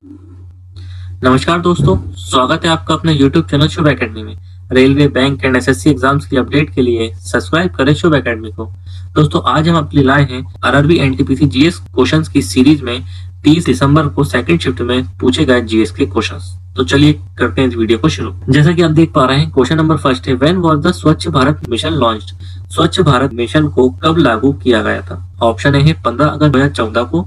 नमस्कार दोस्तों, स्वागत है आपका अपने YouTube चैनल शुभ एकेडमी में। Railway, bank and SSC exams की अपडेट के लिए सब्सक्राइब करें शुभ एकेडमी को। दोस्तों, आज हम आपके लिए लाए हैं आरआरबी एनटीपीसी जीएस क्वेश्चंस की सीरीज में 30 दिसंबर को सेकंड शिफ्ट में पूछे गए जीएस के क्वेश्चंस। तो चलिए करते हैं इस वीडियो को शुरू। जैसा कि आप देख पा रहे हैं, क्वेश्चन नंबर फर्स्ट है, व्हेन वाज द स्वच्छ भारत मिशन लॉन्च्ड? स्वच्छ भारत मिशन को कब लागू किया गया था? ऑप्शन ए है 15 अगस्त 2014 को,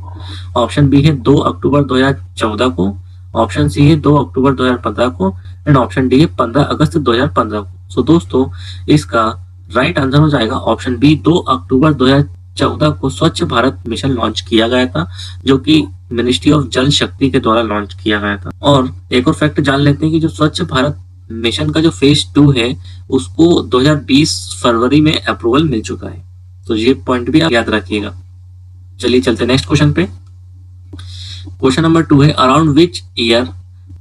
ऑप्शन बी है 2 अक्टूबर 2014 को, ऑप्शन सी है 2 अक्टूबर 2015 को एंड ऑप्शन डी है 15 अगस्त 2015 को। सो दोस्तों, इसका राइट आंसर हो जाएगा ऑप्शन बी, 2 अक्टूबर 2014 को स्वच्छ भारत मिशन लॉन्च किया गया था, जो कि मिनिस्ट्री ऑफ जल शक्ति के द्वारा लॉन्च किया गया था। और एक और फैक्ट जान लेते हैं कि जो स्वच्छ भारत मिशन का जो फेज 2 है, उसको 2020 फरवरी में अप्रूवल मिल चुका है। तो ये पॉइंट भी आप याद रखिएगा। चलिए चलते नेक्स्ट क्वेश्चन पे। क्वेश्चन नंबर 2 है, around which year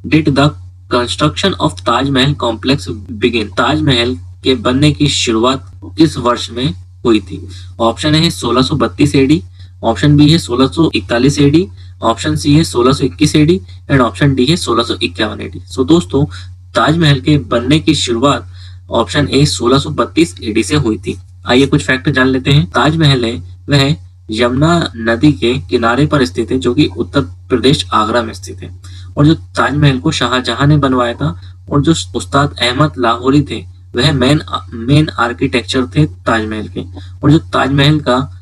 did the construction of Taj Mahal complex begin? Taj Mahal के बनने की शुरुआत किस वर्ष में हुई थी? ऑप्शन है 1632 एडी, ऑप्शन बी है 1641 एडी, ऑप्शन सी है 1621 एडी एंड ऑप्शन डी है 1651 एडी। सो दोस्तों, ताजमहल के बनने की शुरुआत ऑप्शन ए 1632 एडी से हुई थी। आइए कुछ फैक्ट जान लेते हैं। ताजमहल है वह यमुना नदी के किनारे पर स्थित है, जो कि उत्तर प्रदेश आगरा में स्थित है। और जो ताजमहल को शाहजहां ने बनवाया था और जो उस्ताद अहमद लाहौरी थे, वह मेन आर्किटेक्चर थे ताजमहल के। और जो ताजमहल का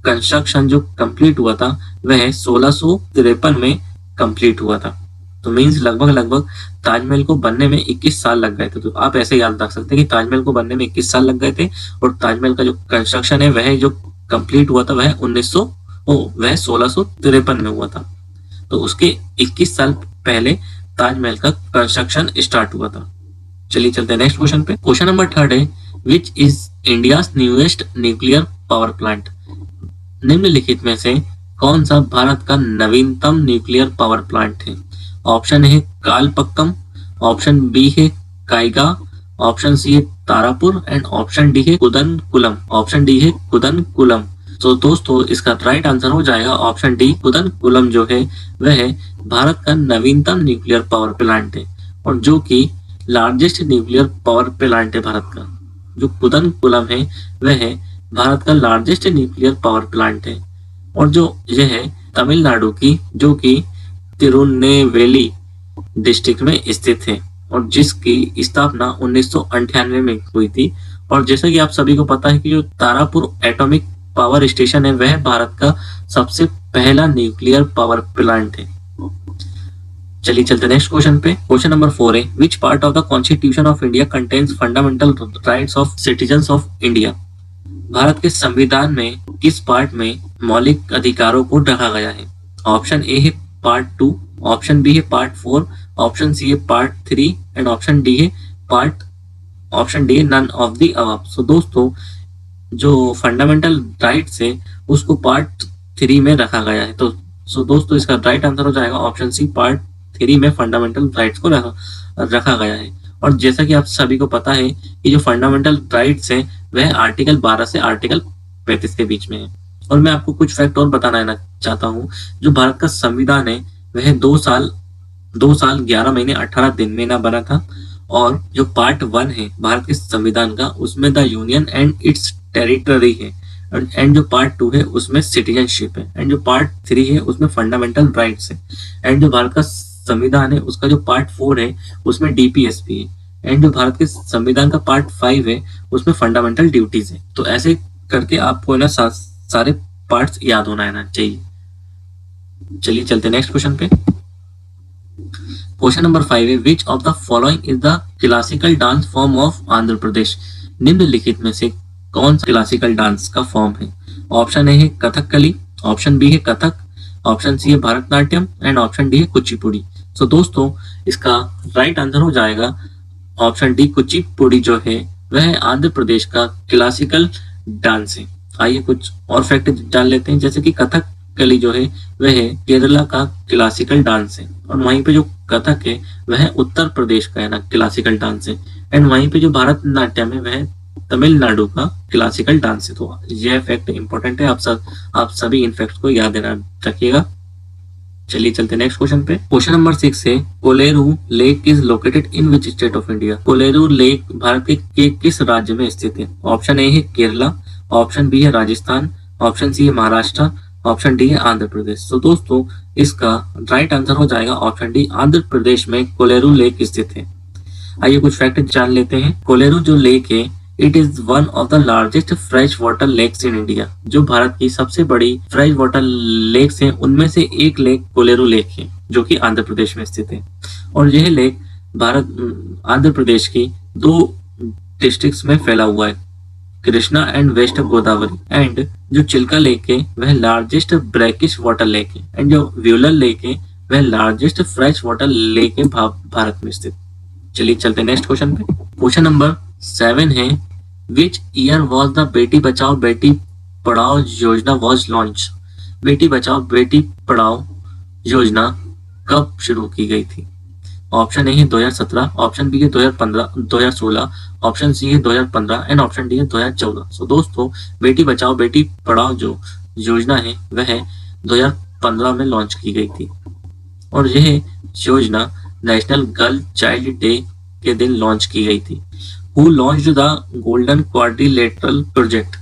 कंस्ट्रक्शन जो कंप्लीट हुआ था, वह 1653 में कंप्लीट हुआ था। तो मीन्स लगभग ताजमहल को बनने में 21 साल लग गए थे। तो आप ऐसे याद रख सकते हैं कि ताजमहल को बनने में 21 साल लग गए थे और ताजमहल का जो कंस्ट्रक्शन है वह जो कंप्लीट हुआ था वह 1653 में हुआ था। तो उसके 21 साल पहले ताजमहल का कंस्ट्रक्शन स्टार्ट हुआ था। चलिए चलते हैं नेक्स्ट क्वेश्चन पे। क्वेश्चन नंबर 3 है, which is India's newest nuclear power plant? निम्नलिखित में से कौन सा भारत का नवीनतम न्यूक्लियर पावर प्लांट है? ऑप्शन है कालपक्कम, ऑप्शन बी है काइगा, ऑप्शन सी है तारापुर एंड ऑप्शन डी है कुदनकुलम। ऑप्शन डी है कुदनकुलम। तो दोस्तों, इसका राइट आंसर हो जाएगा ऑप्शन डी, कुदनकुलम जो है वह भारत का नवीनतम न्यूक्लियर पावर प्लांट है और जो कि लार्जेस्ट न्यूक्लियर पावर प्लांट है भारत का। जो कुदनकुलम है वह भारत का लार्जेस्ट न्यूक्लियर पावर प्लांट है और जो यह है तमिलनाडु की, जो कि तिरुनेलवेली डिस्ट्रिक्ट में स्थित है और जिसकी स्थापना 1998 में हुई थी। और जैसा कि आप सभी को पता है कि जो तारापुर एटॉमिक पावर स्टेशन है वह भारत का सबसे पहला न्यूक्लियर पावर प्लांट है। चलिए चलते नेक्स्ट क्वेश्चन पे। क्वेश्चन नंबर 4 है, which part of the constitution of India contains fundamental rights of citizens of India? Bharat के संविधान में किस पार्ट में मौलिक अधिकारों को रखा गया है? ऑप्शन ए है पार्ट 2, ऑप्शन बी है पार्ट 4, ऑप्शन सी है पार्ट 3 एंड ऑप्शन डी है none of the above. So दोस्तों, जो फंडामेंटल राइट्स है उसको पार्ट 3 में रखा गया है। तो दोस्तों, इसका राइट आंसर हो जाएगा ऑप्शन सी, पार्ट 3 में फंडामेंटल राइट्स को रखा गया है। और जैसा कि आप सभी को पता है कि जो फंडामेंटल राइट्स है वह आर्टिकल 12 से आर्टिकल 35 के बीच में है। और मैं आपको कुछ फैक्ट और बताना चाहता हूँ। जो भारत का संविधान है वह 2 साल 11 महीने 18 दिन में ना बना था। और जो पार्ट 1 है भारत के संविधान का, उसमें the union and it's territory है एंड जो पार्ट 2 है उसमें सिटीजनशिप है एंड जो पार्ट 3 है उसमें फंडामेंटल राइट्स है एंड जो भारत का संविधान है उसका जो पार्ट 4 है उसमें डीपीएसपी है एंड जो भारत के संविधान का पार्ट 5 है उसमें फंडामेंटल ड्यूटीज है। तो ऐसे करके आपको ना सारे पार्ट्स याद होना है ना चाहिए। चलिए चलते नेक्स्ट क्वेश्चन पे। क्वेश्चन नंबर 5 है, which of the following is the classical dance form of Andhra Pradesh? निम्नलिखित में से कौन सा क्लासिकल डांस का फॉर्म है? ऑप्शन ए है कथकली, ऑप्शन बी है कथक, ऑप्शन सी है भरतनाट्यम एंड ऑप्शन डी है कुचिपुड़ी। सो दोस्तों, इसका राइट आंसर हो जाएगा ऑप्शन डी, कुचिपुड़ी जो है वह आंध्र प्रदेश का क्लासिकल डांस है। आइए कुछ और फैक्ट जान लेते हैं। जैसे कि कथकली जो है वह केरला का क्लासिकल डांस है और वहीं पे जो कथक है वह उत्तर प्रदेश का है ना क्लासिकल डांस है एंड वहीं पे जो भरतनाट्यम है वह तमिलनाडु का क्लासिकल डांस है। तो यह फैक्ट इंपॉर्टेंट है, आप सभी इन फैक्ट्स को याद रखिएगा। चलिए चलते नेक्स्ट क्वेश्चन पे। क्वेश्चन नंबर 6 है Kolleru lake is located in which state of India. Kolleru lake Bharat के किस राज्य में स्थित है? ऑप्शन ए है केरला, ऑप्शन बी है राजस्थान, ऑप्शन सी है महाराष्ट्र, ऑप्शन डी है आंध्र प्रदेश। तो दोस्तों इसका राइट आंसर हो जाएगा ऑप्शन डी, आंध्र प्रदेश में कोलेरू लेक स्थित है। आइए कुछ फैक्ट जान लेते हैं। कोलेरू जो लेक है it is one of the largest fresh water lakes in India. जो भारत की सबसे बड़ी फ्रेश वाटर लेक्स हैं उनमें से एक लेक कोलेरू लेक है जो कि आंध्र प्रदेश में स्थित है। और यह लेक आंध्र प्रदेश की 2 डिस्ट्रिक्ट्स में फैला हुआ है, Krishna and west Godavari. And जो चिल्का लेक है वह लार्जेस्ट ब्रैकिश वाटर लेक है। एंड जो व्यूलर लेक है वह लार्जेस्ट फ्रेश वाटर लेक है भारत में स्थित। चलिए चलते नेक्स्ट क्वेश्चन पे। क्वेश्चन नंबर 7 है which year was the Beti Bachao Beti Padhao योजना वॉज लॉन्च। बेटी बचाओ बेटी पढ़ाओ योजना कब शुरू की गई थी? ऑप्शन ए है 2017, ऑप्शन बी है 2016, ऑप्शन सी है 2015 एंड ऑप्शन डी है 2014। सो दोस्तों बेटी बचाओ बेटी पढ़ाओ जो योजना है वह 2015 में लॉन्च की गई थी। और यह योजना नेशनल गर्ल चाइल्ड डे के दिन लॉन्च की गई थी। Who launched the golden quadrilateral project?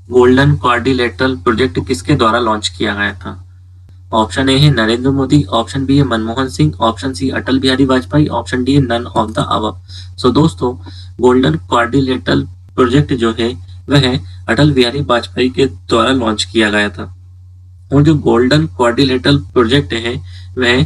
Golden quadrilateral project किसके द्वारा लॉन्च किया गया था? ऑप्शन ए है नरेंद्र मोदी, ऑप्शन बी है Manmohan Singh, option C Atal Bihari Vajpayee, option D है none of the above. So दोस्तों गोल्डन क्वाड्रिलेटरल प्रोजेक्ट जो है वह अटल बिहारी वाजपेयी के द्वारा लॉन्च किया गया था। और जो गोल्डन क्वाड्रिलेटरल प्रोजेक्ट है वह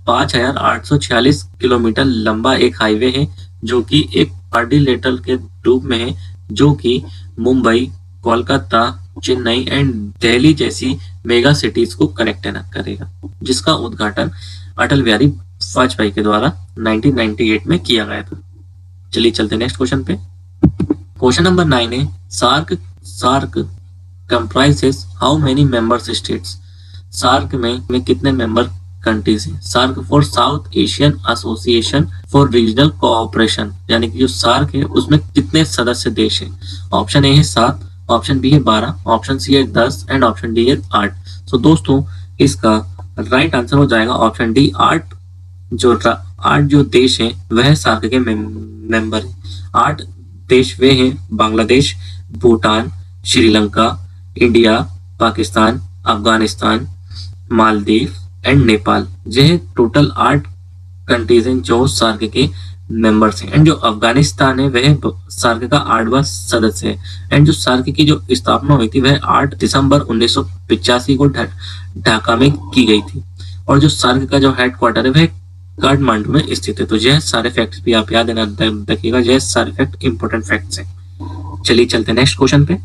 5846 किलोमीटर लंबा एक हाईवे है जो कि एक क्वाड्रिलेटरल के रूप में है, जो कि मुंबई, कोलकाता, चेन्नई एंड दिल्ली जैसी मेगा सिटीज को कनेक्ट करेगा, जिसका उद्घाटन अटल बिहारी वाजपेयी के द्वारा 1998 में किया गया था। चलिए चलते नेक्स्ट क्वेश्चन पे। क्वेश्चन नंबर 9 है SAARC comprises how many members states. SAARC में कितने मेंबर कंट्रीज हैं? SAARC for South Asian Association for regional cooperation, यानी कि जो सार्क है उसमें कितने सदस्य देश हैं? ऑप्शन ए है 7, ऑप्शन बी है 12, ऑप्शन सी है 10 एंड ऑप्शन डी है 8। सो दोस्तों इसका राइट आंसर हो जाएगा ऑप्शन डी 8। जो देश हैं वह सार्क के मेंबर हैं। 8 देश वे हैं बांग्लादेश, भूटान, श्रीलंका, इंडिया, पाकिस्तान, अफगानिस्तान, मालदीव एंड नेपाल। यह टोटल 8 कंट्रीज हैं जो सार्क के मेंबर्स हैं। एंड जो अफगानिस्तान है वह सार्क का 8वां सदस्य है। एंड जो सार्क की जो स्थापना हुई थी वह 8 दिसंबर 1985 को ढाका में की गई थी। और जो सार्क का जो हेडक्वार्टर है वह काठमांडू में स्थित है। तो यह सारे फैक्ट्स भी आप याद रखिएगा, यह सारे फैक्ट इंपॉर्टेंट फैक्ट्स हैं। चलिए चलते नेक्स्ट क्वेश्चन पे।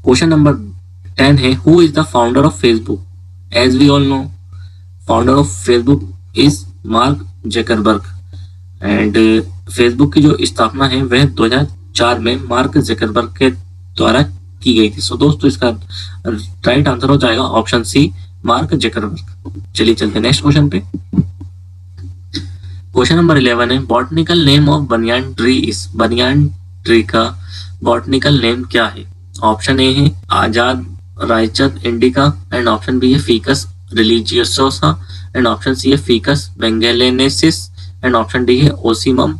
क्वेश्चन नंबर 10 है who is the founder of Facebook. As we all know founder of Facebook is Mark Zuckerberg. And Facebook की जो स्थापना है वह 2004 में मार्क जकरबर्ग के द्वारा की गई थी। सो दोस्तों इसका राइट आंसर हो जाएगा ऑप्शन सी मार्क जकरबर्ग। चलिए चलते नेक्स्ट क्वेश्चन पे। क्वेश्चन नंबर 11 है botanical name of banyan tree is. Banyan tree का बॉटनिकल नेम क्या है? ऑप्शन ए है azadirachta indica and option B है ficus religiosa and option C है ficus benghalensis and option D है ocimum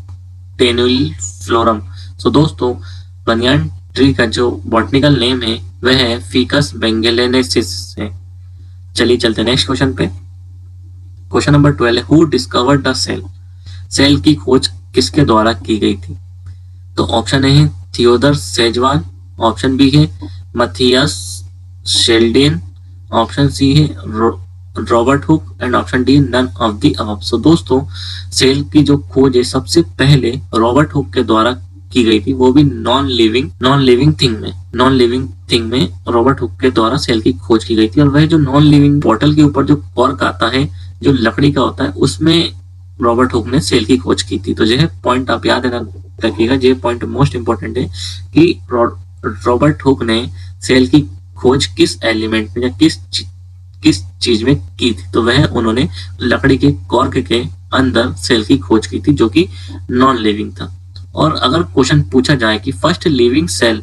tenuiflorum. So दोस्तों banyan tree का जो बॉटनिकल नेम है वह है फीकस बेंगेलेनेसिस है। चलिए चलते नेक्स्ट क्वेश्चन पे। क्वेश्चन नंबर 12 है who discovered the cell. Cell की खोज किसके द्वारा की गई थी? तो ऑप्शन ए है थियोडर सेजवान, ऑप्शन बी है मैथियस शेल्डेन, ऑप्शन सी है Robert Hooke and option D none of the above. So दोस्तों सेल की जो खोज है सबसे पहले रॉबर्ट हुक के द्वारा की गई थी, वो भी नॉन लिविंग थिंग में रॉबर्ट हुक के द्वारा सेल की खोज की गई थी। और वह जो नॉन लिविंग बॉटल के ऊपर जो कॉर्क आता है जो लकड़ी का होता है उसमें रॉबर्ट हुक ने सेल की खोज की थी। तो यह पॉइंट आप याद रखिएगा, ये पॉइंट मोस्ट इंपोर्टेंट है कि रॉबर्ट हुक ने सेल की खोज किस एलिमेंट में या किस चीज में की थी। तो वह उन्होंने लकड़ी के कॉर्क के अंदर सेल की खोज की थी जो कि नॉन लिविंग था। और अगर क्वेश्चन पूछा जाए कि फर्स्ट लिविंग सेल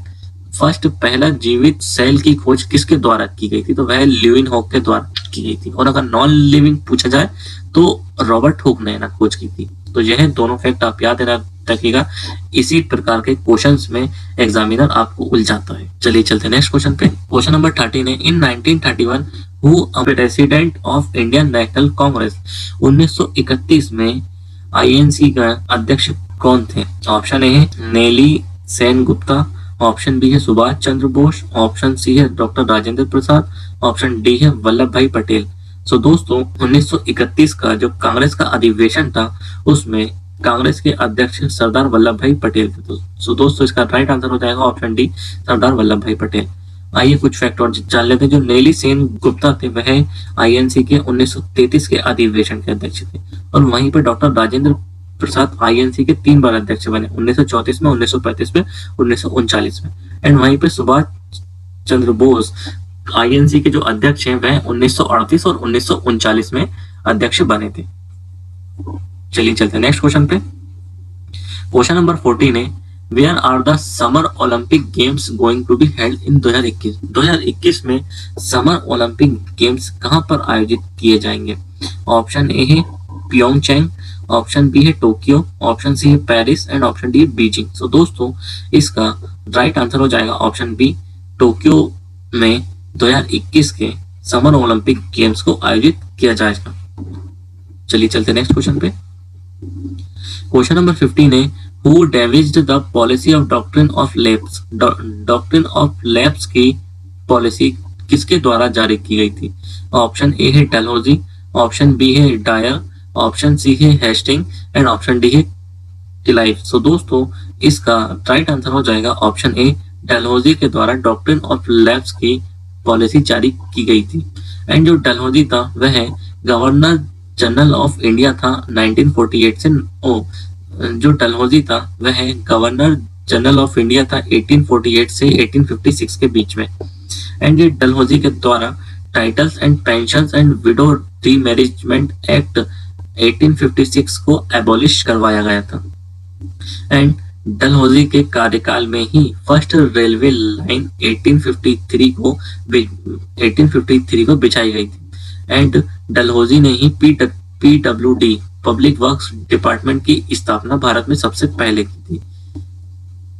फर्स्ट पहला जीवित सेल की खोज किसके द्वारा की गई थी? तो वह ल्यूवेनहॉक के द्वारा की गई थी। और अगर नॉन लिविंग पूछा जाए तो रॉबर्ट हुक ने ना खोज की थी। तो यह दोनों फैक्ट आप याद रखिएगा, इसी प्रकार के क्वेश्चंस में एग्जामिनर आपको उलझाता है। चलिए चलते हैं नेक्स्ट क्वेश्चन पे। क्वेश्चन नंबर 13 है, इन 1931 who president of Indian national Congress? 1931 में आईएनसी का अध्यक्ष कौन थे? ऑप्शन ए है नेली सेनगुप्ता, ऑप्शन बी है सुभाष चंद्र बोस, ऑप्शन सी है doctor Rajendra Prasad, option D है वल्लभ भाई पटेल। सो दोस्तों 1931 का जो कांग्रेस का अधिवेशन था उसमें कांग्रेस के अध्यक्ष सरदार वल्लभ भाई पटेल थे। सो दोस्तों इसका राइट आंसर हो जाएगा ऑप्शन डी, सरदार वल्लभ भाई पटेल। आइए कुछ फैक्ट और जान लेते हैं। जो नेली सेन गुप्ता थे वह आईएनसी के 1933 के अधिवेशन के अध्यक्ष थे। और वहीं पर डॉक्टर राजेंद्र प्रसाद आईएनसी के 3 बार अध्यक्ष बने, 1934 में, 1935 में, 1939 में। एंड वहीं पे सुभाष चंद्र बोस आईएनसी के जो अध्यक्ष हैं वह 1938 और 1939 में अध्यक्ष बने थे। चलिए चलते हैं नेक्स्ट क्वेश्चन पे। क्वेश्चन नंबर 14 है, where are the summer Olympic games going to be held in 2021? 2021 में समर ओलंपिक गेम्स कहां पर आयोजित किए जाएंगे? ऑप्शन ए है प्योंगचैंग, ऑप्शन बी है टोक्यो, ऑप्शन सी है पेरिस एंड ऑप्शन डी है बीजिंग। सो दोस्तों इसका राइट आंसर हो जाएगा ऑप्शन बी, टोक्यो में 2021 के समर ओलंपिक गेम्स को आयोजित किया जाएगा। चलिए चलते नेक्स्ट क्वेश्चन पे। क्वेश्चन नंबर 15 है, who devised the policy of doctrine of lapse? Doctrine of lapse की पॉलिसी किसके द्वारा जारी की गई थी? ऑप्शन ए है डलहौजी, ऑप्शन बी है डायर, ऑप्शन सी है हेस्टिंग एंड ऑप्शन डी है क्लाइव। सो दोस्तों इसका राइट आंसर हो जाएगा ऑप्शन ए, डलहौजी के द्वारा डॉक्ट्रिन ऑफ लैब्स की पॉलिसी जारी की गई थी। एंड जो डलहौजी था वह गवर्नर जनरल ऑफ इंडिया था 1948 से। जो डलहौजी था वह गवर्नर जनरल ऑफ इंडिया था 1848 से 1856 के बीच में। एंड ये डलहौजी के द्वारा titles and pensions and widow remarriage act 1856 को एबॉलिश करवाया गया था। एंड डलहौजी के कार्यकाल में ही फर्स्ट रेलवे लाइन 1853 को बिछाई गई थी। एंड डलहौजी ने ही पीडब्ल्यूडी पब्लिक वर्क्स डिपार्टमेंट की स्थापना भारत में सबसे पहले की थी।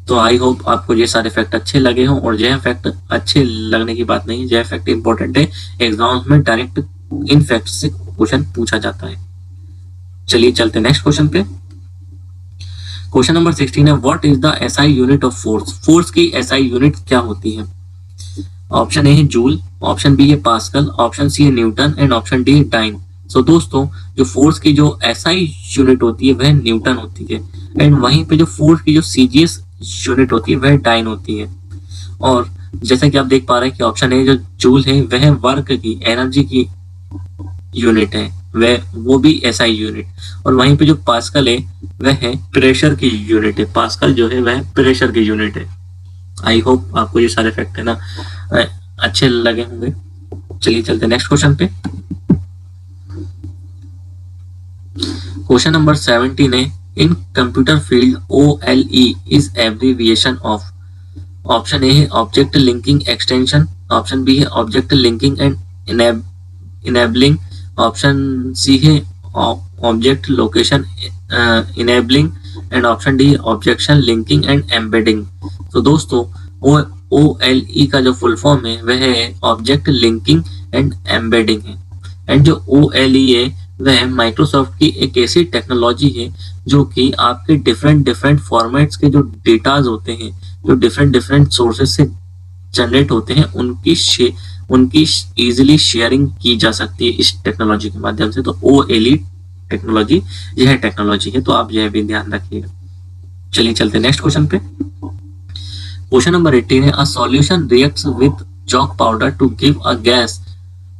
तो आई होप आपको ये सारे फैक्ट अच्छे लगे हों। और यह फैक्ट अच्छे लगने की बात नहीं, यह फैक्ट इंपॉर्टेंट है, एग्जाम्स में डायरेक्ट इन फैक्ट से क्वेश्चन पूछा जाता है। चलिए चलते नेक्स्ट क्वेश्चन पे। क्वेश्चन नंबर 16 है, what is the SI unit of force? Force की एसआई यूनिट क्या होती है? ऑप्शन ए है जूल, ऑप्शन बी है पास्कल, ऑप्शन सी है न्यूटन एंड ऑप्शन डी है डाइन। सो दोस्तों जो फोर्स की जो एसआई यूनिट होती है वह न्यूटन होती है। एंड वहीं पे जो फोर्स की जो सीजीएस यूनिट होती है वह डाइन होती है। और जैसा कि आप देख पा रहे हैं कि ऑप्शन ए जो जूल है वह वर्क की एनर्जी की यूनिट है, वह वो भी एसआई यूनिट। और वहीं पे जो पास्कल है वह है प्रेशर की यूनिट है। पास्कल जो है वह प्रेशर की यूनिट है। आई होप आपको ये सारे फैक्ट है ना अच्छे लगे होंगे। चलिए चलते नेक्स्ट क्वेश्चन पे। क्वेश्चन नंबर 17 है, in computer field OLE is abbreviation of? Option A है object linking extension, option B है object linking and enabling, option C है object location enabling and option D objection linking and embedding. तो दोस्तों OLE का जो full form है वह है ऑब्जेक्ट लिंकिंग एंड एम्बेडिंग है। एंड जो OLE है वह माइक्रोसॉफ्ट की एक ऐसी टेक्नोलॉजी है जो कि आपके डिफरेंट फॉर्मेट्स के जो डेटाज होते हैं, जो डिफरेंट सोर्सेज से जनरेट होते हैं, उनकी इजीली शेयरिंग की जा सकती है इस टेक्नोलॉजी के माध्यम से। तो OLE टेक्नोलॉजी यह टेक्नोलॉजी है, तो आप यह भी ध्यान रखिएगा। चलिए चलते नेक्स्ट क्वेश्चन पे। क्वेश्चन नंबर 18 है, a solution reacts with chalk powder to give a gas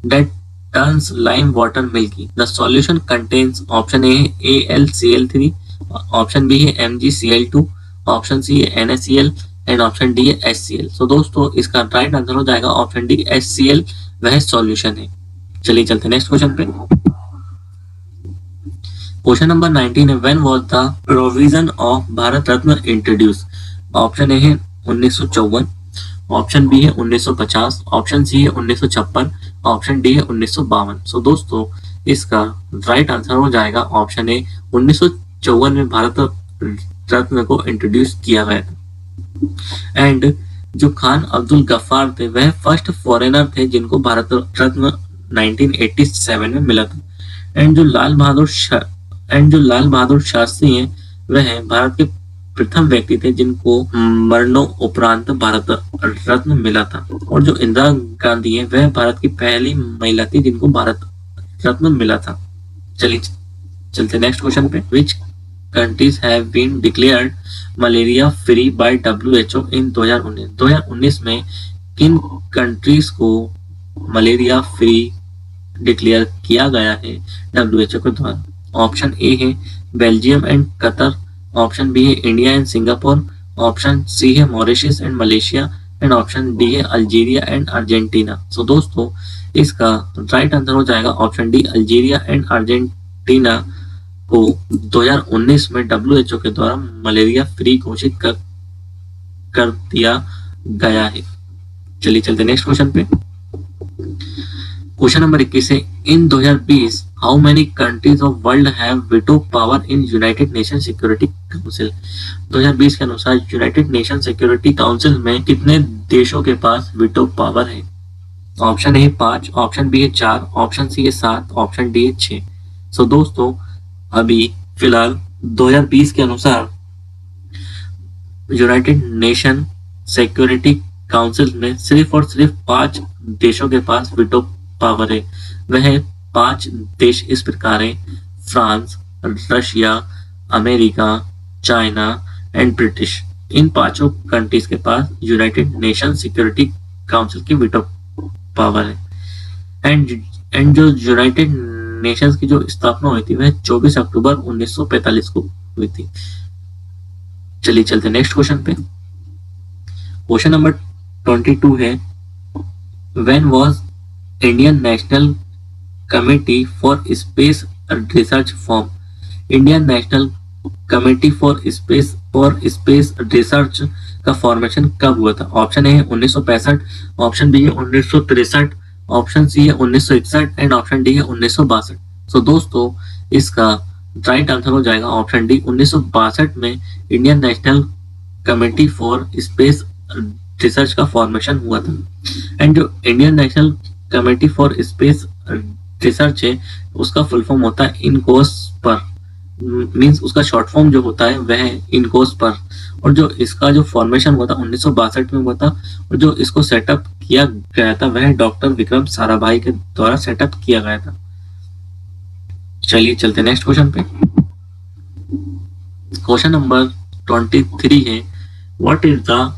that turns lime water milky. The solution contains option A है AlCl3, option B है MgCl2, option C है NaCl एंड ऑप्शन डी है HCl। सो दोस्तों इसका right answer हो जाएगा option D HCl, वह solution है। चलिए चलते नेक्स्ट क्वेश्चन पे। क्वेश्चन नंबर 19 है, when was the provision of Bharat Ratna introduce? Option A है 1954, ऑप्शन बी है 1950, ऑप्शन सी है 1956, ऑप्शन डी है 1952। सो दोस्तों इसका राइट आंसर हो जाएगा ऑप्शन ए, 1954 में भारत रत्न को इंट्रोड्यूस किया गया था। एंड जो खान अब्दुल गफ्फार थे वह फर्स्ट फॉरेनर थे जिनको भारत रत्न 1987 में मिला था। एंड जो लाल बहादुर शास्त्री हैं वह भारत के प्रथम व्यक्ति थे जिनको मरणोपरांत भारत रत्न मिला था। और जो इंदिरा गांधी है वह भारत की पहली महिला थी जिनको भारत रत्न मिला था। चलिए चलते नेक्स्ट क्वेश्चन पे। Which countries have been declared malaria free by WHO in 2019 में किन कंट्रीज को मलेरिया फ्री डिक्लेयर किया गया है WHO के द्वारा? ऑप्शन ए है Belgium and Qatar, option B है India and Singapore, option C है Mauritius and Malaysia, and option D है अल्जीरिया एंड अर्जेंटीना। सो दोस्तों इसका राइट आंसर हो जाएगा option D, Algeria and Argentina को 2019 में WHO के द्वारा मलेरिया फ्री घोषित कर दिया गया है। चलिए चलते नेक्स्ट क्वेश्चन पे। क्वेश्चन नंबर 21 है, इन 2020 how many countries of world have veto power in United nation security council? 2020 के अनुसार यूनाइटेड नेशन सिक्योरिटी काउंसिल में कितने देशों के पास वीटो पावर है? ऑप्शन ए 5, ऑप्शन बी है 4, ऑप्शन सी है 7, ऑप्शन डी है 6। सो दोस्तों अभी फिलहाल 2020 के अनुसार यूनाइटेड नेशन सिक्योरिटी काउंसिल में सिर्फ और सिर्फ 5 देशों के पास वीटो पावर है। वह 5 देश इस प्रकार है, France, Russia, America, China and British. In 5 countries के पास यूनाइटेड नेशन सिक्योरिटी काउंसिल की वीटो पावर है। एंड जो यूनाइटेड नेशंस की जो स्थापना हुई थी वह 24 अक्टूबर 1945 को हुई थी। चलिए चलते नेक्स्ट क्वेश्चन पे। क्वेश्चन नंबर 22 है, when was Indian national committee for space research form? Indian national committee for space research का फॉर्मेशन कब हुआ था? ऑप्शन ए है 1965, ऑप्शन बी है 1963, ऑप्शन सी है 1961 एंड ऑप्शन डी है 1962। सो दोस्तों इसका राइट आंसर हो जाएगा ऑप्शन डी, 1962 में Indian national committee for space research का फॉर्मेशन हुआ था। एंड जो Indian national committee for space research है उसका फुल फॉर्म होता है इनकोस पर, मींस उसका शॉर्ट फॉर्म जो होता है वह इनकोस पर। और जो इसका जो फॉर्मेशन हुआ था 1962 में हुआ था और जो इसको सेटअप किया गया था वह डॉक्टर विक्रम साराभाई के द्वारा सेटअप किया गया था। चलिए चलते नेक्स्ट क्वेश्चन पे। क्वेश्चन नंबर 23 है, what is the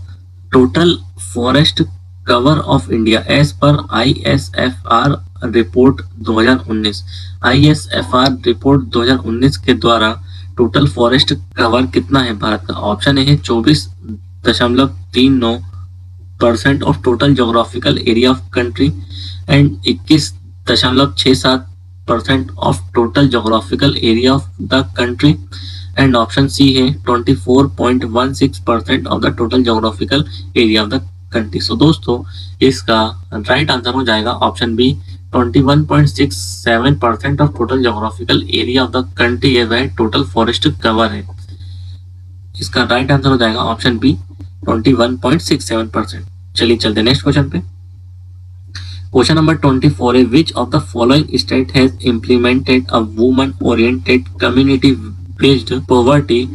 total forest cover of India as per ISFR report 2019? ISFR report 2019 के द्वारा टोटल फॉरेस्ट कवर कितना है भारत का? ऑप्शन ए है 24.39% of total geographical area of country and 21.67% of total geographical area of the country, and option C है 24.16% of the total geographical area of the country. So दोस्तों इसका right answer हो जाएगा option B, 21.67% of total geographical area of the country है वह total forest cover है। इसका right answer हो जाएगा ऑप्शन बी, 21.67%। चलिए चलते नेक्स्ट क्वेश्चन पे। क्वेश्चन नंबर 24 है, which of the following state has implemented a woman oriented community based poverty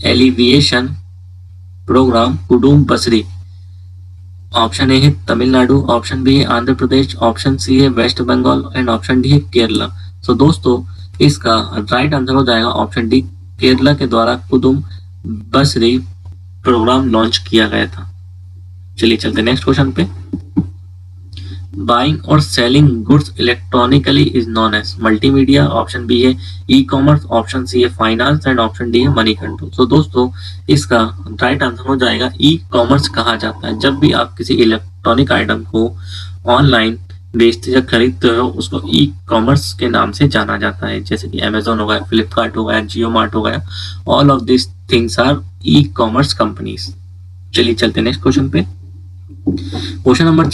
alleviation programme Kudumbashree? Option A है तमिलनाडु, ऑप्शन बी है आंध्र प्रदेश, ऑप्शन सी है west Bengal and option D है केरला। सो दोस्तों इसका राइट आंसर हो जाएगा ऑप्शन डी, केरला के द्वारा कुदुम बसरी प्रोग्राम लॉन्च किया गया था। चलिए चलते नेक्स्ट क्वेश्चन पे। बाइंग और selling goods electronically is known as multimedia, option B है ई कॉमर्स, ऑप्शन सी है फाइनेंस एंड ऑप्शन डी है मनी कंट्रोल। सो दोस्तों इसका राइट आंसर हो जाएगा ई कॉमर्स कहा जाता है। जब भी आप किसी इलेक्ट्रॉनिक आइटम को ऑनलाइन बेचते या खरीदते हो उसको ई कॉमर्स के नाम से जाना जाता है, जैसे कि अमेजोन हो गया, फ्लिपकार्ट हो गया, जियो मार्ट हो गया, all of this things R e commerce companies. चलिए चलते नेक्स्ट क्वेश्चन पे। क्वेश्चन नंबर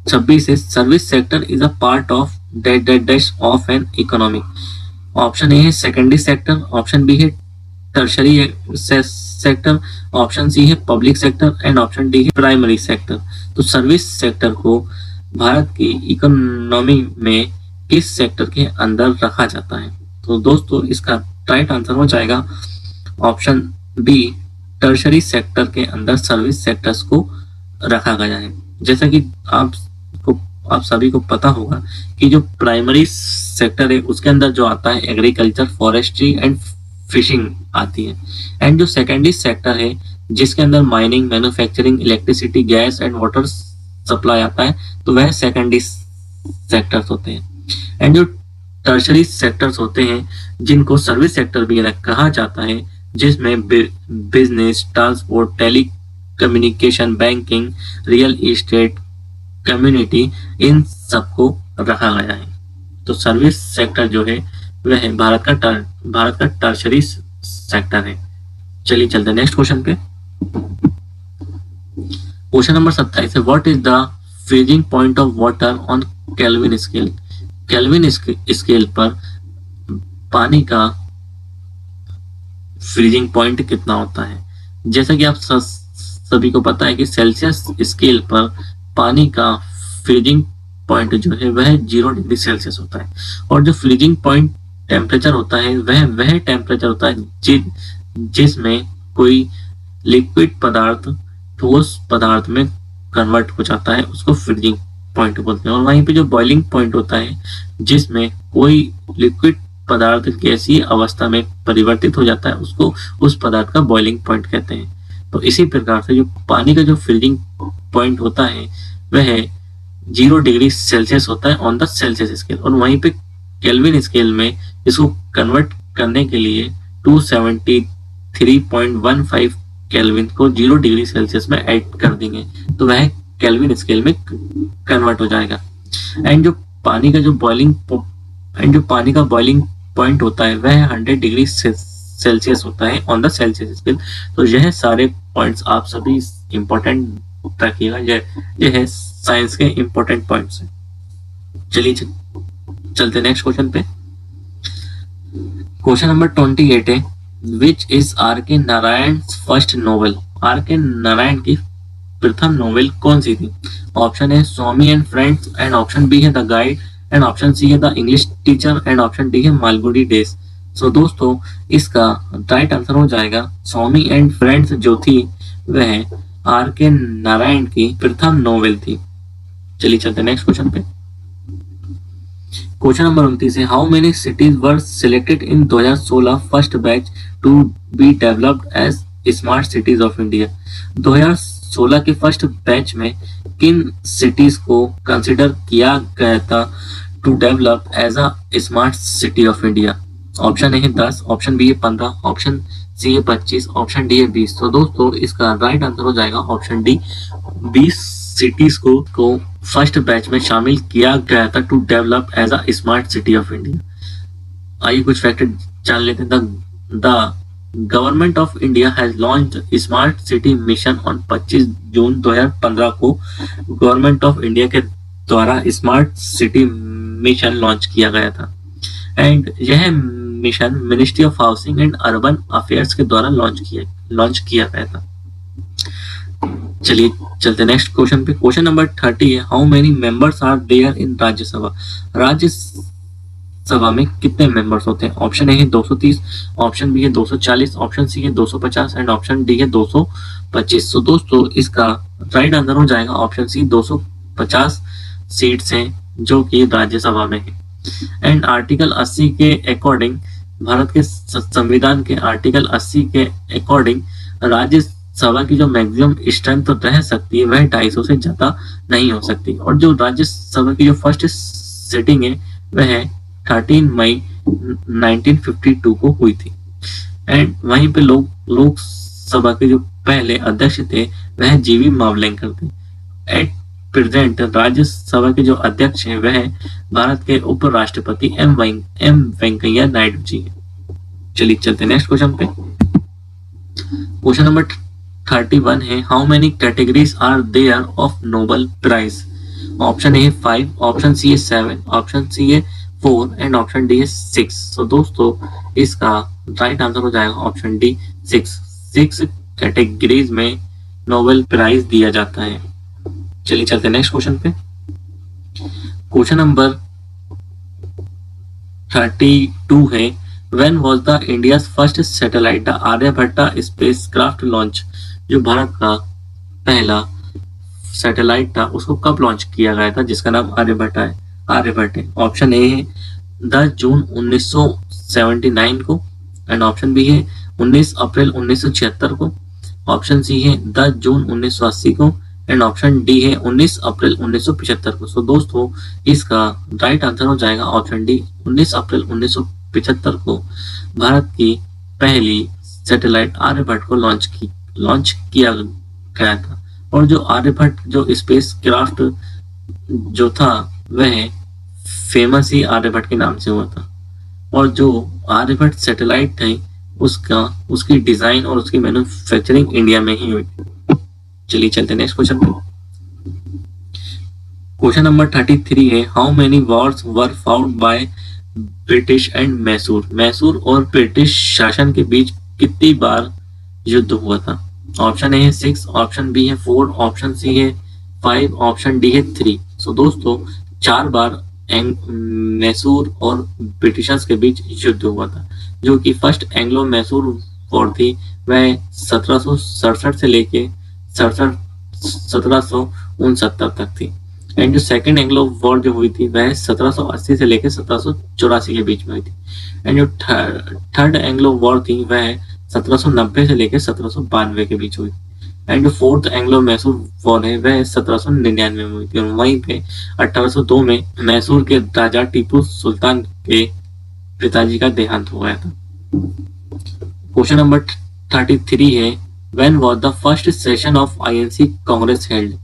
26 है service sector is a part of dash of an economy. Option A है सेकेंडरी सेक्टर, ऑप्शन बी है टर्शरी सेक्टर, ऑप्शन सी है public sector and option D है primary sector. तो service sector को भारत की economy में किस सेक्टर के अंदर रखा जाता है? तो दोस्तों इसका राइट आंसर हो जाएगा ऑप्शन बी, टर्शरी सेक्टर के अंदर सर्विस सेक्टर्स को रखा गया है। जैसा कि आप सभी को पता होगा कि जो प्राइमरी सेक्टर है उसके अंदर जो आता है एग्रीकल्चर, फॉरेस्ट्री एंड फिशिंग आती है, एंड जो सेकेंडरी सेक्टर है जिसके अंदर mining, manufacturing, electricity, gas and water supply आता है, तो वह सेकेंडरी सेक्टर्स होते हैं। एंड जो टर्शरी सेक्टर्स होते हैं जिनको सर्विस सेक्टर भी कहा जाता है, जिसमें business, transport, tele communication, banking, real estate, community, इन सबको रखा गया है। तो सर्विस सेक्टर जो है वह भारत का टर्शरी सेक्टर है। चलिए चलते हैं नेक्स्ट क्वेश्चन पे। क्वेश्चन नंबर 27 है what is the freezing point of water on kelvin scale. Kelvin scale पर पानी का फ्रीजिंग पॉइंट कितना होता है? जैसा कि आप सभी को पता है कि सेल्सियस स्केल पर पानी का फ्रीजिंग पॉइंट जो है वह 0 डिग्री सेल्सियस होता है, और जो फ्रीजिंग पॉइंट टेम्परेचर होता है वह टेम्परेचर होता है जिसमें कोई लिक्विड पदार्थ ठोस पदार्थ में कन्वर्ट हो जाता है, उसको फ्रीजिंग पॉइंट बोलते हैं। और वहीं पे जो बॉइलिंग पॉइंट होता है जिसमें कोई लिक्विड पदार्थ गैसीय अवस्था में परिवर्तित हो जाता है, उसको उस पदार्थ का बॉइलिंग पॉइंट कहते हैं। तो इसी प्रकार से जो पानी का जो फ्रीजिंग पॉइंट होता है वह 0 डिग्री सेल्सियस होता है ऑन द सेल्सियस स्केल, और वहीं पे केल्विन स्केल में इसको कन्वर्ट करने के लिए 273.15 केल्विन को 0 डिग्री सेल्सियस में ऐड कर देंगे, तो वह केल्विन स्केल में कन्वर्ट हो जाएगा। एंड जो पानी का बॉइलिंग पॉइंट होता है वह 100 डिग्री सेल्सियस होता है ऑन द सेल्सियस स्केल। तो यह सारे पॉइंट्स आप सभी इंपॉर्टेंट रखिएगा, यह है साइंस के इंपॉर्टेंट पॉइंट्स हैं। चलिए चलते नेक्स्ट क्वेश्चन पे। क्वेश्चन नंबर 28 है विच इज आर के नारायण फर्स्ट नोवेल। आर के नारायण की प्रथम नोवेल कौन सी थी? ऑप्शन है Swami and friends, and option B है the guide, and option C है the English teacher, and option D है मालगुडी डेज। सो दोस्तों इसका राइट आंसर हो जाएगा स्वामी एंड फ्रेंड्स जो थी वह आर के नारायण की प्रथम नोवेल थी। चलिए चलते नेक्स्ट क्वेश्चन पे। क्वेश्चन नंबर 29 है how many cities were selected in 2016 first batch to be developed as smart cities of India. 2016 के फर्स्ट बैच में किन सिटीज को कंसिडर किया गया था to develop as a smart city of India? Option A है 10, option B है 15, option C है 25, ऑप्शन डी है 20। तो दोस्तों इसका राइट आंसर हो जाएगा ऑप्शन डी, 20 सिटीज को फर्स्ट बैच में शामिल किया गया था to develop as a smart city of India. आइए कुछ फैक्ट जान लेते हैं। The government of India has launched smart city mission on 25 June 2015 को गवर्नमेंट ऑफ इंडिया के द्वारा स्मार्ट सिटी मिशन लॉन्च किया गया था, एंड यह mission ministry of housing and urban affairs के द्वारा लॉन्च किया गया था। चलिए चलते नेक्स्ट क्वेश्चन पे। क्वेश्चन नंबर 30 है how many members are there in Rajya Sabha. Rajya Sabha में कितने मेंबर्स होते हैं? ऑप्शन ए है 230, ऑप्शन बी है 240, ऑप्शन सी है 250, एंड ऑप्शन डी है 225। तो दोस्तों इसका राइट आंसर हो जाएगा ऑप्शन सी, 250 सीट्स हैं जो कि राज्यसभा में है। एंड आर्टिकल 80 के अकॉर्डिंग, भारत के संविधान के आर्टिकल 80 के अकॉर्डिंग राज्यसभा की जो मैक्सिमम स्ट्रेंथ रह सकती है वह 250 से ज्यादा नहीं हो सकती, और जो राज्यसभा की जो फर्स्ट सिटिंग है वह 13 मई 1952 को हुई थी। एंड वहीं पे लोकसभा के जो पहले अध्यक्ष थे वह जीवी मावलेंकर थे। एट प्रेजेंट राज्यसभा के जो अध्यक्ष हैं वह भारत के उपराष्ट्रपति एम वेंकैया नायडू जी हैं। चलिए चलते नेक्स्ट क्वेश्चन पे। क्वेश्चन नंबर 31 है, how many categories are there of Nobel prize? Option A है 5, ऑप्शन सी है 7, ऑप्शन सी है 4 एंड ऑप्शन डी है 6। तो दोस्तों इसका राइट आंसर हो जाएगा ऑप्शन डी 6। 6 कैटेगरीज में नोबेल प्राइज दिया जाता है। चलिए चलते नेक्स्ट क्वेश्चन पे। क्वेश्चन नंबर 32 है, when was the India's first satellite the Aryabhata spacecraft launch? जो भारत का पहला सैटेलाइट था उसको कब लॉन्च किया गया था, जिसका नाम आर्यभट्टा है, आर्यभट्ट है? ऑप्शन ए है 10 जून 1979 को एंड ऑप्शन बी है 19 अप्रैल 1976 को, ऑप्शन सी है 10 जून 1980 को एंड ऑप्शन डी है 19 अप्रैल 1975 को। सो दोस्तों इसका राइट आंसर हो जाएगा ऑप्शन डी 19 अप्रैल 1975 को भारत की पहली सैटेलाइट आर्यभट्ट को लॉन्च किया गया था। और जो आर्यभट्ट जो स्पेस क्राफ्ट जो था वह फेमस ही आर्यभट्ट के नाम से हुआ था। और जो आर्यभट्ट सैटेलाइट थी उसकी डिजाइन और उसकी मैन्युफैक्चरिंग इंडिया में ही हुई। चलिए चलते नेक्स्ट क्वेश्चन पे। क्वेश्चन नंबर 33 है, how many Wars were fought by British and Mysore? Mysore और ब्रिटिश शासन के बीच कितनी बार युद्ध हुआ था? ऑप्शन ए है 6, ऑप्शन बी है 4, ऑप्शन सी है 5, ऑप्शन डी है 3। सो दोस्तों 4 बार मैसूर और ब्रिटिशर्स के बीच युद्ध हुआ था, जो कि फर्स्ट एंग्लो मैसूर वॉर थी वह 1767 से लेके 1769 तक थी। एंड जो सेकंड एंग्लो वॉर जो हुई थी वह 1780 से लेकर 1784 के बीच में हुई थी। एंड जो थर्ड एंग्लो वॉर थी वह 1790 से लेकर 1792 के बीच हुई। एंड जो फोर्थ एंग्लो मैसूर वॉर है वह 1799 में हुई थी। और वहीं पे 1802 में मैसूर के राजा टीपू सुल्तान के पिताजी का देहांत हो गया था। क्वेश्चन नंबर 33 है, when was the first session of INC Congress held?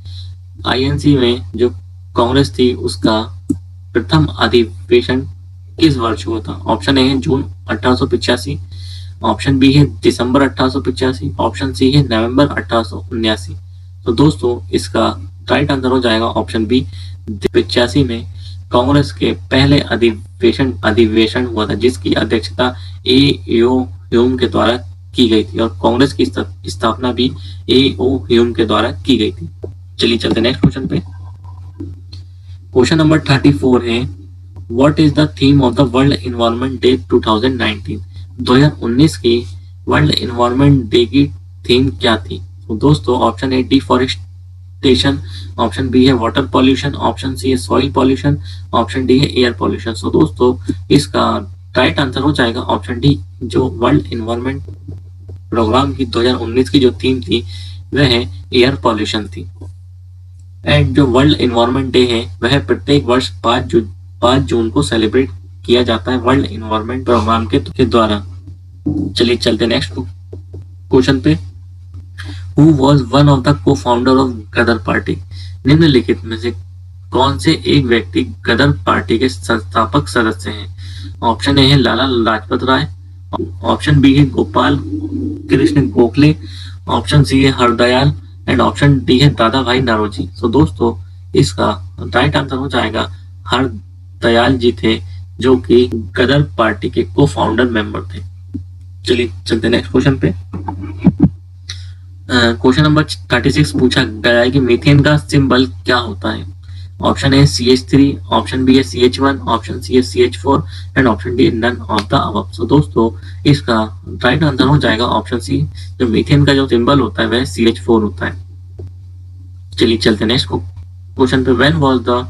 INC में जो कांग्रेस थी उसका प्रथम अधिवेशन किस वर्ष हुआ था? ऑप्शन ए है जून 1885, ऑप्शन बी है दिसंबर 1885, ऑप्शन सी है नवंबर 1879। तो दोस्तों इसका राइट आंसर हो जाएगा ऑप्शन बी 85 में कांग्रेस के पहले अधिवेशन हुआ था, जिसकी अध्यक्षता ए.ओ. ह्यूम के द्वारा की गई थी और कांग्रेस की स्थापना भी ए.ओ. ह्यूम के द्वारा की गई थी। चलिए चलते नेक्स्ट क्वेश्चन पे। क्वेश्चन नंबर 34 है, what is the theme of the world environment day 2019? 2019 की वर्ल्ड एनवायरनमेंट डे की थीम क्या थी? तो दोस्तों option A deforestation, option B है वाटर पॉल्यूशन, ऑप्शन सी है सॉइल पॉल्यूशन, ऑप्शन डी है एयर पॉल्यूशन। सो दोस्तों इसका राइट आंसर हो जाएगा ऑप्शन डी, जो वर्ल्ड एनवायरनमेंट प्रोग्राम की 2019 की जो थीम थी वह है एयर पॉल्यूशन थी। एंड जो वर्ल्ड एनवायरनमेंट डे है वह प्रत्येक वर्ष 5 जून को सेलिब्रेट किया जाता है वर्ल्ड एनवायरनमेंट प्रोग्राम के द्वारा। चलिए चलते नेक्स्ट क्वेश्चन पे। Who was one of the को फाउंडर ऑफ गदर पार्टी? निम्नलिखित में से कौन से एक व्यक्ति गदर पार्टी के संस्थापक सदस्य हैं? ऑप्शन ए है लाला लाजपत राय, ऑप्शन बी है गोपाल कृष्ण गोखले, ऑप्शन सी है हरदयाल एंड ऑप्शन डी है दादा भाई नौरोजी। सो दोस्तों इसका राइट आंसर हो जाएगा हरदयाल जी थे, जो कि गदर पार्टी के को फाउंडर मेंबर थे। चलिए चलते नेक्स्ट क्वेश्चन पे। क्वेश्चन नंबर 36 पूछा गया है कि मीथेन का सिंबल क्या होता है? ऑप्शन ए CH3, ऑप्शन बी है CH1, ऑप्शन सी है CH4 and option D none of the above. So दोस्तों इसका राइट आंसर हो जाएगा ऑप्शन सी, जो मीथेन का जो सिंबल होता है वह CH4 होता है। चलिए चलते नेक्स्ट क्वेश्चन पे। When was the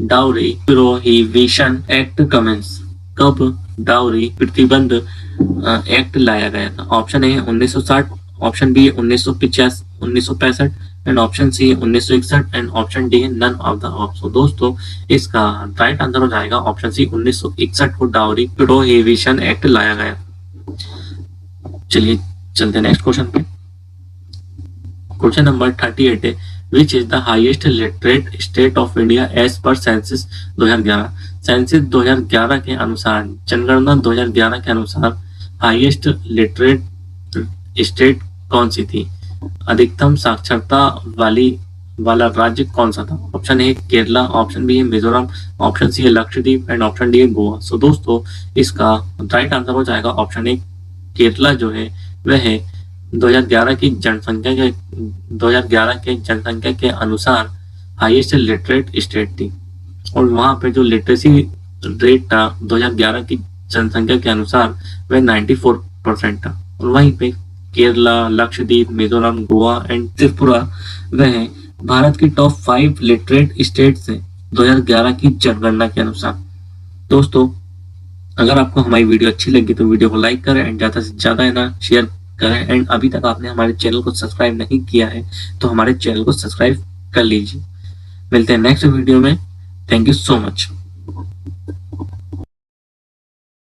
dowry prohibition act commence? कब डाउरी प्रतिबंध एक्ट लाया गया था? ऑप्शन ए है 1960, ऑप्शन बी है 1965 एंड ऑप्शन सी है 1961 एंड ऑप्शन डी है none of the above. So दोस्तों इसका राइट आंसर हो जाएगा ऑप्शन सी, 1961 को डाउरी प्रोहिबिशन एक्ट लाया गया। चलिए चलते नेक्स्ट क्वेश्चन पे। क्वेश्चन नंबर 38 है, which is the highest literate state of India as per census 2011? Census 2011 के अनुसार, जनगणना 2011 के अनुसार हाईएस्ट लिटरेट स्टेट कौन सी थी? अधिकतम साक्षरता वाला राज्य कौन सा था? Option A Kerala, option B है मिजोरम, ऑप्शन सी है लक्षद्वीप एंड ऑप्शन डी है गोवा। सो दोस्तों इसका राइट आंसर हो जाएगा ऑप्शन ए केरला जो है वह है 2011 की जनसंख्या के अनुसार हाईएस्ट लिटरेट स्टेट थी, और वहां पे जो लिटरेसी रेट था 2011 की जनसंख्या के अनुसार वह 94% था। और वहीं पे केरला, लक्षद्वीप, मिजोरम, गोवा एंड त्रिपुरा वह भारत की टॉप 5 लिटरेट स्टेट्स हैं 2011 की जनगणना के अनुसार। दोस्तों अगर आपको हमारी वीडियो अच्छी लगी तो वीडियो को लाइक करें एंड ज्यादा से ज्यादा है ना शेयर करें, एंड अभी तक आपने हमारे चैनल को सब्सक्राइब नहीं किया है तो हमारे चैनल को सब्सक्राइब कर लीजिए। मिलते हैं नेक्स्ट वीडियो में। Thank you so much.